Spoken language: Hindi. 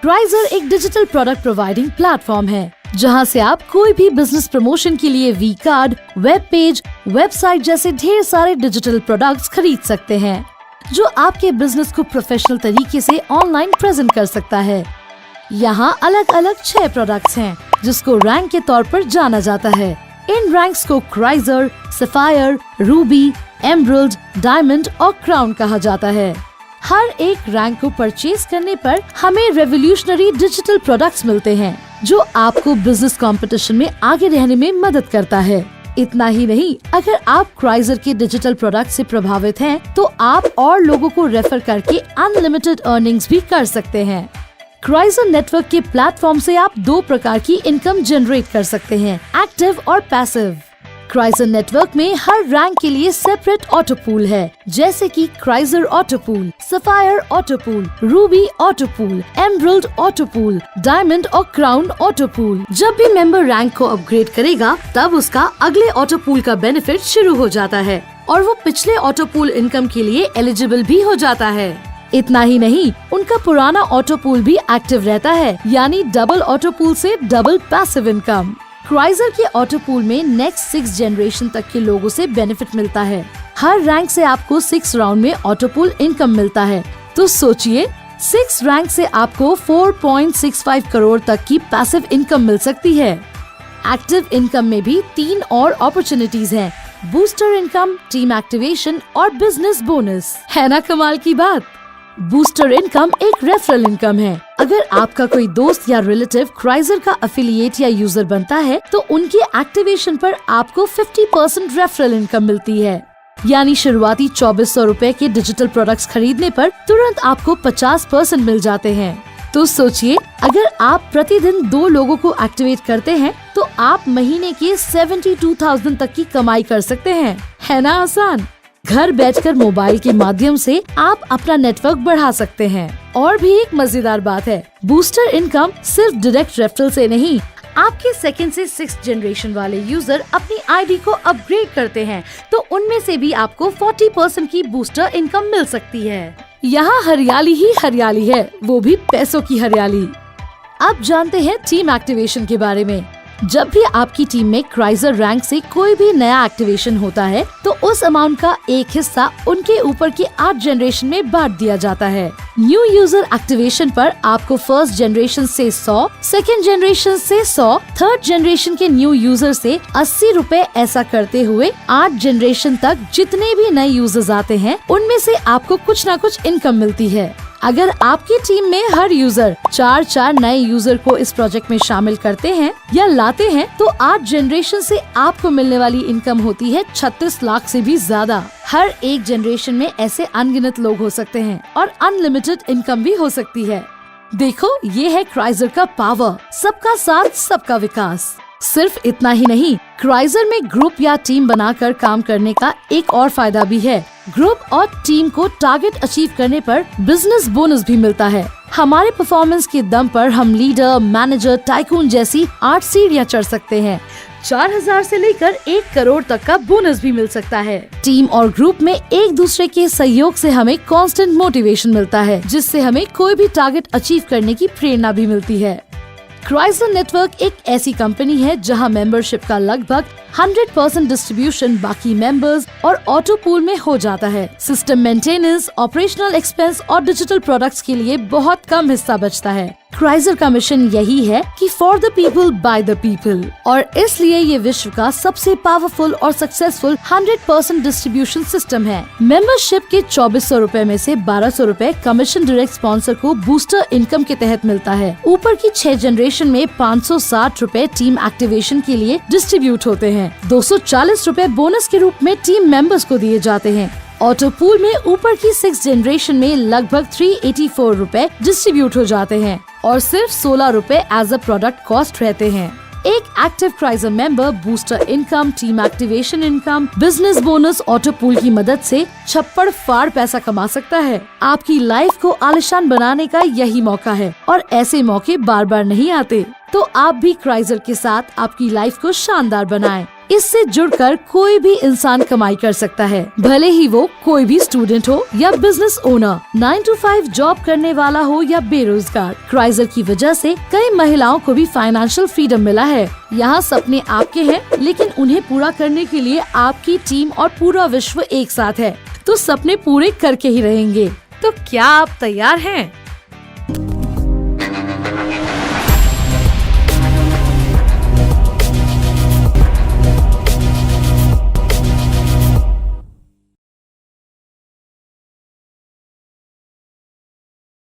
क्राइजर एक डिजिटल प्रोडक्ट प्रोवाइडिंग प्लेटफॉर्म है जहां से आप कोई भी बिजनेस प्रमोशन के लिए V card, web page, website जैसे ढेर सारे डिजिटल प्रोडक्ट्स खरीद सकते हैं जो आपके बिजनेस को प्रोफेशनल तरीके से ऑनलाइन प्रेजेंट कर सकता है। यहाँ अलग अलग 6 प्रोडक्ट्स हैं जिसको रैंक के तौर पर जाना जाता है। इन रैंक्स को क्राइजर, सफायर, रूबी, एमरल्ड, डायमंड और क्राउन कहा जाता है। हर एक रैंक को परचेज करने पर हमें रेवोल्यूशनरी डिजिटल प्रोडक्ट्स मिलते हैं जो आपको बिजनेस कंपटीशन में आगे रहने में मदद करता है। इतना ही नहीं, अगर आप क्राइजर के डिजिटल प्रोडक्ट से प्रभावित हैं, तो आप और लोगों को रेफर करके अनलिमिटेड अर्निंग्स भी कर सकते हैं। क्राइजर नेटवर्क के प्लेटफॉर्म से आप 2 प्रकार की इनकम जनरेट कर सकते हैं, एक्टिव और पैसिव। क्राइजर नेटवर्क में हर रैंक के लिए सेपरेट ऑटो पूल है, जैसे कि cruiser auto pool, sapphire auto pool, ruby auto pool, emerald auto pool, diamond और क्राउन ऑटो पूल। जब भी मेंबर रैंक को अपग्रेड करेगा, तब उसका अगले ऑटो पूल का बेनिफिट शुरू हो जाता है और वो पिछले ऑटो पूल इनकम के लिए एलिजिबल भी हो जाता है। इतना ही नहीं, उनका पुराना ऑटो पूल भी एक्टिव रहता है, यानी डबल ऑटो पूल से डबल पैसिव इनकम। क्राइजर के ऑटो पूल में नेक्स्ट 6 जनरेशन तक के लोगों से बेनिफिट मिलता है। हर रैंक से आपको 6 राउंड में ऑटो पूल इनकम मिलता है। तो सोचिए, 6 रैंक से आपको 4.65 करोड़ तक की पैसिव इनकम मिल सकती है। एक्टिव इनकम में भी 3 और अपॉर्चुनिटीज हैं, बूस्टर इनकम, टीम एक्टिवेशन और बिजनेस बोनस। है ना कमाल की बात। बूस्टर इनकम एक रेफरल इनकम है। अगर आपका कोई दोस्त या रिलेटिव क्राइजर का एफिलिएट या यूजर बनता है, तो उनके एक्टिवेशन पर आपको 50% रेफरल इनकम मिलती है। यानी शुरुआती 2400 रुपए के डिजिटल प्रोडक्ट्स खरीदने पर तुरंत आपको 50% मिल जाते हैं। तो सोचिए, अगर आप प्रतिदिन 2 लोगों को एक्टिवेट करते हैं, तो आप महीने के 72,000 तक की कमाई कर सकते हैं। है ना आसान। घर बैठकर मोबाइल के माध्यम से आप अपना नेटवर्क बढ़ा सकते हैं। और भी एक मजेदार बात है, बूस्टर इनकम सिर्फ डायरेक्ट रेफरल से नहीं, आपके 2nd से 6th जनरेशन वाले यूजर अपनी आईडी को अपग्रेड करते हैं, तो उनमें से भी आपको 40% की बूस्टर इनकम मिल सकती है। यहाँ हरियाली ही हरियाली है, वो भी पैसों की हरियाली। अब जानते हैं टीम एक्टिवेशन के बारे में। जब भी आपकी टीम में क्राइजर रैंक से कोई भी नया एक्टिवेशन होता है, तो उस अमाउंट का एक हिस्सा उनके ऊपर की 8 जनरेशन में बांट दिया जाता है। न्यू यूजर एक्टिवेशन पर आपको 1st जनरेशन से 100, 2nd जनरेशन से 100, 3rd जनरेशन के न्यू यूजर से 80 रुपए, ऐसा करते हुए 8 जनरेशन तक जितने भी नए यूजर्स आते हैं, उनमें से आपको कुछ न कुछ इनकम मिलती है। अगर आपकी टीम में हर यूजर 4 नए यूजर को इस प्रोजेक्ट में शामिल करते हैं या लाते हैं, तो 8 जनरेशन से आपको मिलने वाली इनकम होती है 36 लाख से भी ज्यादा। हर एक जनरेशन में ऐसे अनगिनत लोग हो सकते हैं और अनलिमिटेड इनकम भी हो सकती है। देखो, ये है क्राइजर का पावर, सबका साथ सबका विकास। सिर्फ इतना ही नहीं, क्राइजर में ग्रुप या टीम बनाकर काम करने का एक और फायदा भी है। ग्रुप और टीम को टारगेट अचीव करने पर बिजनेस बोनस भी मिलता है। हमारे परफॉर्मेंस के दम पर हम लीडर, मैनेजर, टाइकून जैसी 8 सीढ़ियां चढ़ सकते हैं। 4000 से लेकर 1 करोड़ तक का बोनस भी मिल सकता है। टीम और ग्रुप में एक दूसरे के सहयोग से हमें कांस्टेंट मोटिवेशन मिलता है, जिससे हमें कोई भी टारगेट अचीव करने की प्रेरणा भी मिलती है। क्राइजर नेटवर्क एक ऐसी कंपनी है जहां मेंबरशिप का लगभग 100% डिस्ट्रीब्यूशन बाकी मेंबर्स और ऑटो पूल में हो जाता है। सिस्टम मेंटेनेंस, ऑपरेशनल एक्सपेंस और डिजिटल प्रोडक्ट्स के लिए बहुत कम हिस्सा बचता है। क्राइजर का मिशन यही है कि for the people by the people, और इसलिए ये विश्व का सबसे पावरफुल और सक्सेसफुल 100% डिस्ट्रीब्यूशन सिस्टम है। मेंबरशिप के 2400 रुपए में से 1200 रुपए कमीशन डायरेक्ट स्पॉन्सर को बूस्टर इनकम के तहत मिलता है। ऊपर की 6 जनरेशन में 560 रुपए टीम एक्टिवेशन के लिए डिस्ट्रीब्यूट होते हैं। 240 रुपए बोनस के रूप में टीम मेंबर्स को दिए जाते हैं। ऑटो पूल में ऊपर की 6 जनरेशन में लगभग 384 रुपए डिस्ट्रीब्यूट हो जाते हैं और सिर्फ 16 रुपए एज अ प्रोडक्ट कॉस्ट रहते हैं। एक active cruiser member booster income, team activation income, business bonus, auto pool की मदद से छप्पड़ फाड़ पैसा कमा सकता है। आपकी लाइफ को आलिशान बनाने का यही मौका है और ऐसे मौके बार बार नहीं आते। तो आप भी क्राइजर के साथ आपकी लाइफ को शानदार बनाएं। इससे जुड़कर कोई भी इंसान कमाई कर सकता है, भले ही वो कोई भी स्टूडेंट हो या बिजनेस ओनर, 9 to 5 जॉब करने वाला हो या बेरोजगार। क्राइजर की वजह से कई महिलाओं को भी फाइनेंशियल फ्रीडम मिला है। यहाँ सपने आपके हैं, लेकिन उन्हें पूरा करने के लिए आपकी टीम और पूरा विश्व एक साथ है, तो सपने पूरे करके ही रहेंगे। तो क्या आप तैयार हैं?